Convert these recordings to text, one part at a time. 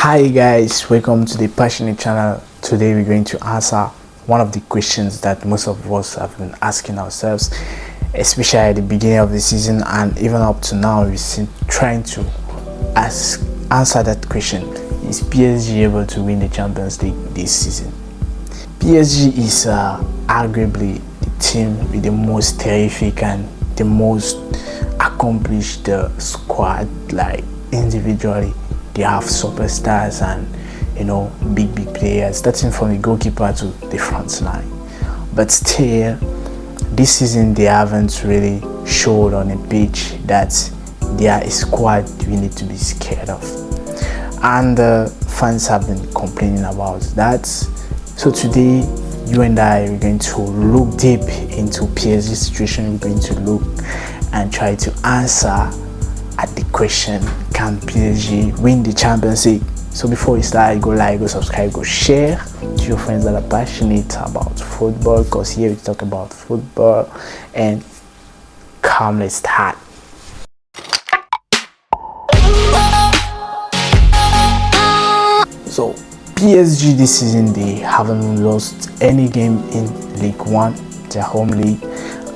Hi guys, welcome to the Passionate channel. Today we're going to answer one of the questions that most of us have been asking ourselves, especially at the beginning of the season and even up to now. We're trying to answer that question: is PSG able to win the Champions League this season? PSG is arguably the team with the most terrific and the most accomplished squad. Like individually, they have superstars and big players, starting from the goalkeeper to the front line. But still, this season they haven't really showed on a pitch that they are a squad we need to be scared of, and fans have been complaining about that. So today, you and I are going to look deep into PSG's situation. We're going to look and try to answer at the question: can PSG win the Champions League? So before we start, go like, go subscribe, go share to your friends that are passionate about football, because here we talk about football. And come, let's start. So PSG this season, they haven't lost any game in League One, their home league,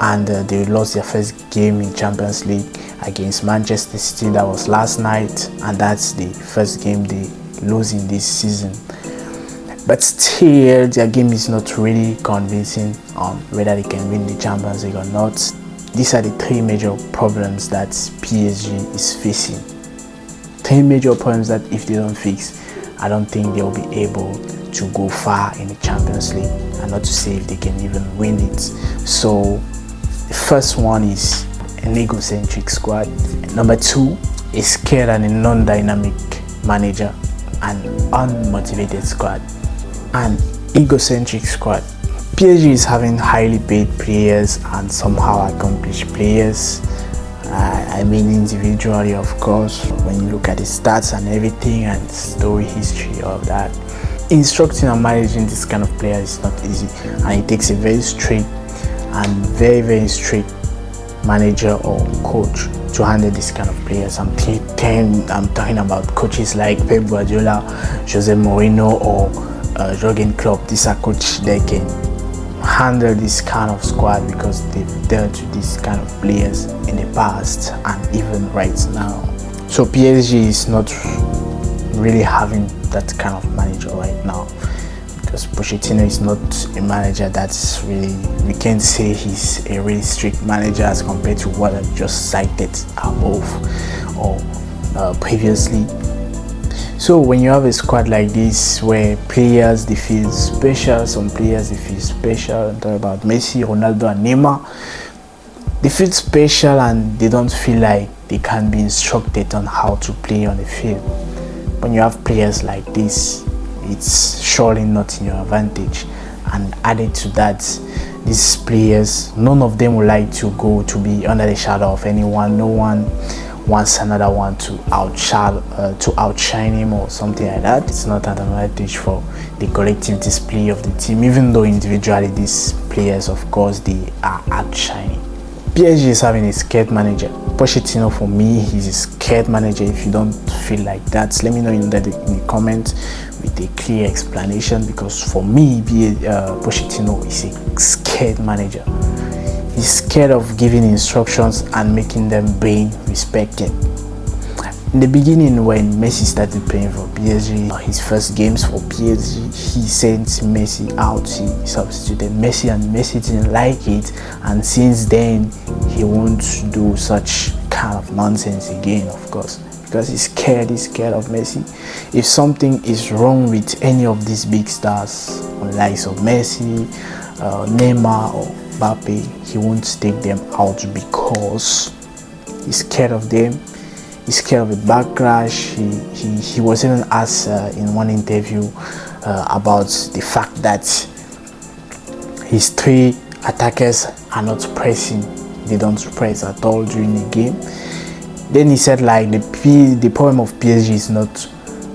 and they lost their first game in Champions League against Manchester City. That was last night, and that's the first game they lose in this season. But still, their game is not really convincing on whether they can win the Champions League or not. These are the three major problems that PSG is facing. Three major problems that if they don't fix, I don't think they'll be able to go far in the Champions League, and not to say if they can even win it. So the first one is an egocentric squad. Number two, a scared and a non-dynamic manager, an unmotivated squad. An egocentric squad. PSG is having highly paid players and somehow accomplished players. I mean individually, of course, when you look at the stats and everything and story history of that. Instructing and managing this kind of player is not easy, and it takes a very strict and very strict manager or coach to handle this kind of players. I'm talking about coaches like Pep Guardiola, Jose Mourinho, or Jurgen Klopp. These are coaches that can handle this kind of squad because they've dealt with this kind of players in the past and even right now. So PSG is not really having that kind of manager right now, because Pochettino is not a manager that's really, we can't say he's a really strict manager as compared to what I just cited above or previously. So when you have a squad like this where players they feel special, some players they feel special, I'm talking about Messi, Ronaldo and Neymar, they feel special and they don't feel like they can be instructed on how to play on the field. When you have players like this, it's surely not in your advantage. And added to that, these players, none of them would like to go to be under the shadow of anyone. No one wants another one to outshine him or something like that. It's not an advantage for the collective display of the team, even though individually these players, of course, they are outshining. PSG is having a scared manager. Pochettino, for me, he's a scared manager. If you don't feel like that, let me know in the comment with a clear explanation, because for me, Pochettino is a scared manager. He's scared of giving instructions and making them being respected. In the beginning, when Messi started playing for PSG, his first games for PSG, he sent Messi out. He substituted Messi, and Messi didn't like it. And since then, he won't do such kind of nonsense again, of course, because he's scared of Messi. If something is wrong with any of these big stars, like of Messi, Neymar, or Mbappe, he won't take them out because he's scared of them. He's scared of a backlash. He was even asked in one interview about the fact that his three attackers are not pressing. They don't press at all during the game. Then he said, like, the problem of PSG is not,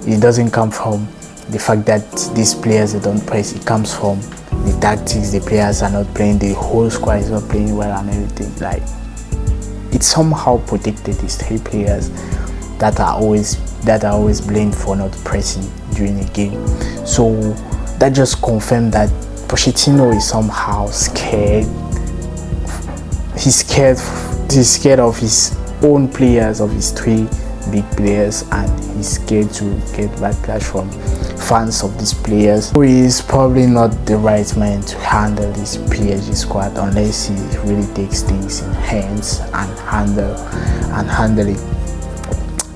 it doesn't come from the fact that these players, they don't press. It comes from the tactics. The players are not playing. The whole squad is not playing well and everything. Like, it somehow protected these three players that are always blamed for not pressing during a game. So that just confirmed that Pochettino is somehow scared. He's scared of his own players, of his 3 big players, and he's scared to get backlash from fans of these players. So he's probably not the right man to handle this PSG squad unless he really takes things in hands and handle it.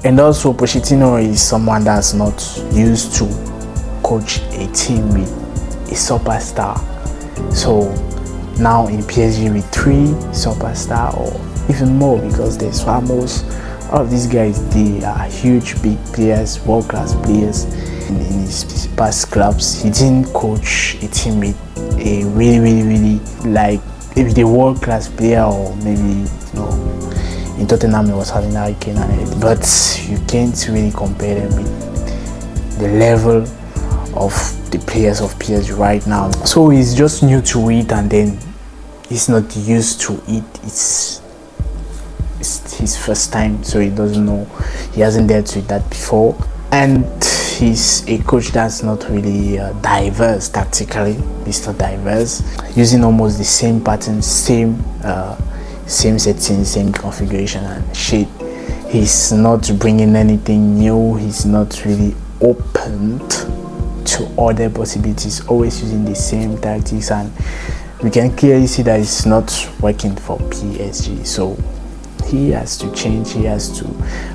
And also Pochettino is someone that's not used to coach a team with a superstar. So now in PSG with 3 superstar or even more, because there's Ramos, all of these guys, they are huge big players, world-class players. In his past clubs, he didn't coach a team with a really like maybe the world-class player, or maybe in Tottenham he was having Harry Kane and it, but you can't really compare them with the level of the players of PSG right now. So he's just new to it, and then he's not used to it. It's his first time, so he doesn't know, he hasn't dealt with that before. And he's a coach that's not really diverse tactically. He's not diverse, using almost the same patterns, same settings, same configuration and shit. He's not bringing anything new. He's not really open to other possibilities, always using the same tactics, and we can clearly see that it's not working for PSG. So he has to change.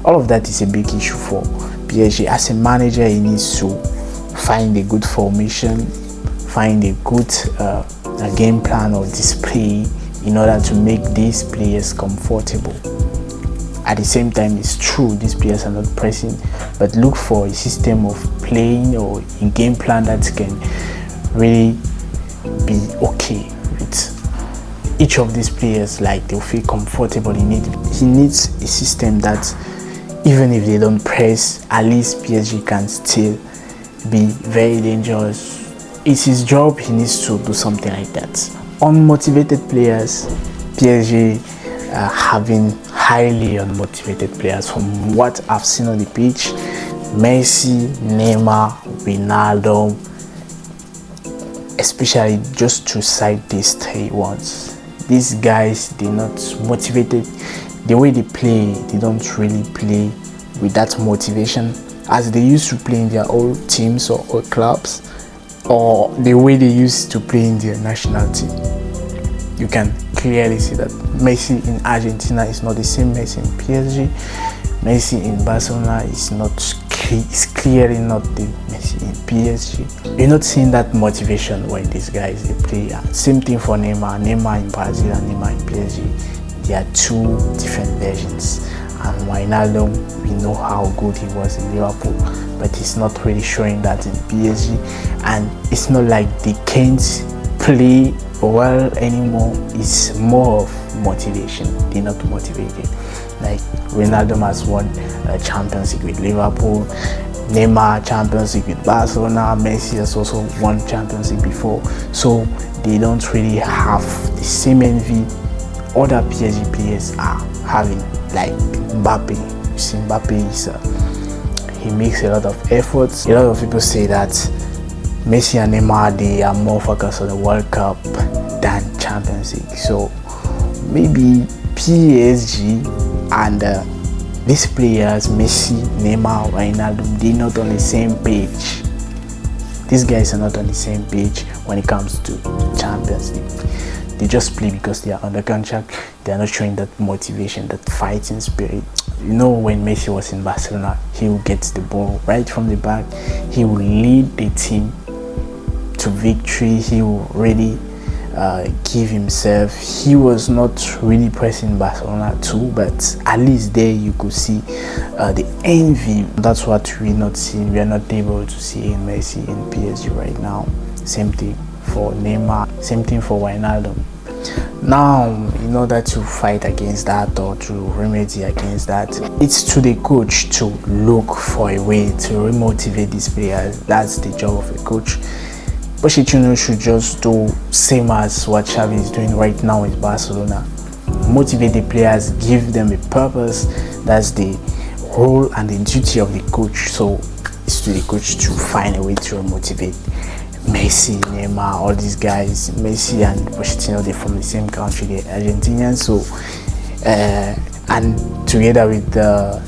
All of that is a big issue for PSG. As a manager, he needs to find a good formation, find a good game plan or display in order to make these players comfortable. At the same time, it's true these players are not pressing, but look for a system of playing or a game plan that can really be okay with each of these players, like they'll feel comfortable in it. He needs a system that even if they don't press, at least PSG can still be very dangerous. It's his job. He needs to do something like that. Unmotivated players, PSG having highly unmotivated players from what I've seen on the pitch. Messi, Neymar, Ronaldo, especially just to cite these 3 ones. These guys, they're not motivated. The way they play, they don't really play with that motivation as they used to play in their old teams or old clubs, or the way they used to play in their national team. You can clearly see that Messi in Argentina is not the same Messi in PSG. Messi in Barcelona is clearly not the Messi in PSG. You're not seeing that motivation when these guys they play. Same thing for Neymar in Brazil and Neymar in PSG. They are 2 different versions. And Ronaldo, we know how good he was in Liverpool, but he's not really showing that in PSG. And it's not like they can't play well anymore. It's more of motivation. They're not motivated. Like Ronaldo has won Champions League with Liverpool, Neymar Champions League with Barcelona, Messi has also won Champions League before. So they don't really have the same envy other PSG players are having, like Mbappe. You see, Mbappe is he makes a lot of efforts. A lot of people say that Messi and Neymar, they are more focused on the World Cup than Champions League. So maybe PSG and these players, Messi, Neymar, Ronaldo, they're not on the same page. These guys are not on the same page when it comes to Champions League. They just play because they are under contract. They are not showing that motivation, that fighting spirit. You know, when Messi was in Barcelona, he will get the ball right from the back. He will lead the team to victory. He will really give himself. He was not really pressing Barcelona too, but at least there you could see the envy. That's what we're not seeing. We are not able to see in Messi in PSG right now. Same thing for Neymar, same thing for Ronaldo. Now, in order to fight against that or to remedy against that, it's to the coach to look for a way to remotivate these players. That's the job of a coach. Pochettino should just do same as what Xavi is doing right now with Barcelona. Motivate the players, give them a purpose. That's the role and the duty of the coach. So it's to the coach to find a way to motivate Messi, Neymar, all these guys. Messi and Pochettino, they're from the same country, they're Argentinians. So and together with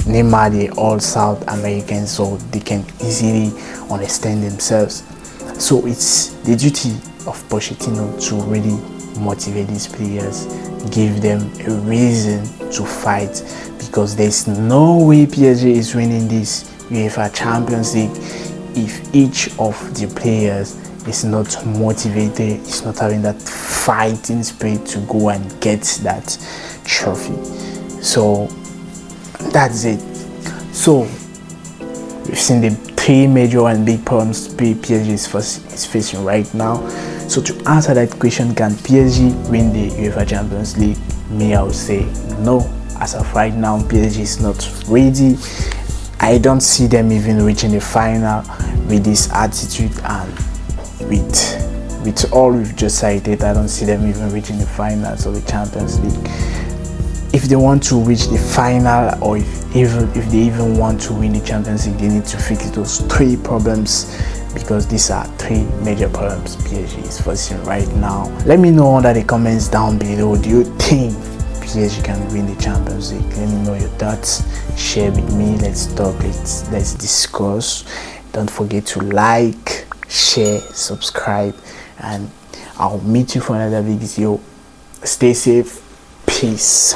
Neymar, they're all South Americans, so they can easily understand themselves. So it's the duty of Pochettino to really motivate these players, give them a reason to fight, because there's no way PSG is winning this UEFA Champions League if each of the players is not motivated, is not having that fighting spirit to go and get that trophy. So that's it. So we've seen the three major and big problems PSG is facing right now. So to answer that question, can PSG win the UEFA Champions League? Me, I would say no. As of right now, PSG is not ready. I don't see them even reaching the final with this attitude and with all we've just cited. I don't see them even reaching the finals of the Champions League. If they want to reach the final, or if they even want to win the Champions League, they need to fix those three problems, because these are three major problems PSG is facing right now. Let me know under the comments down below, do you think PSG can win the Champions League? Let me know your thoughts, share with me, let's talk, let's discuss. Don't forget to like, share, subscribe, and I'll meet you for another video. Stay safe, peace.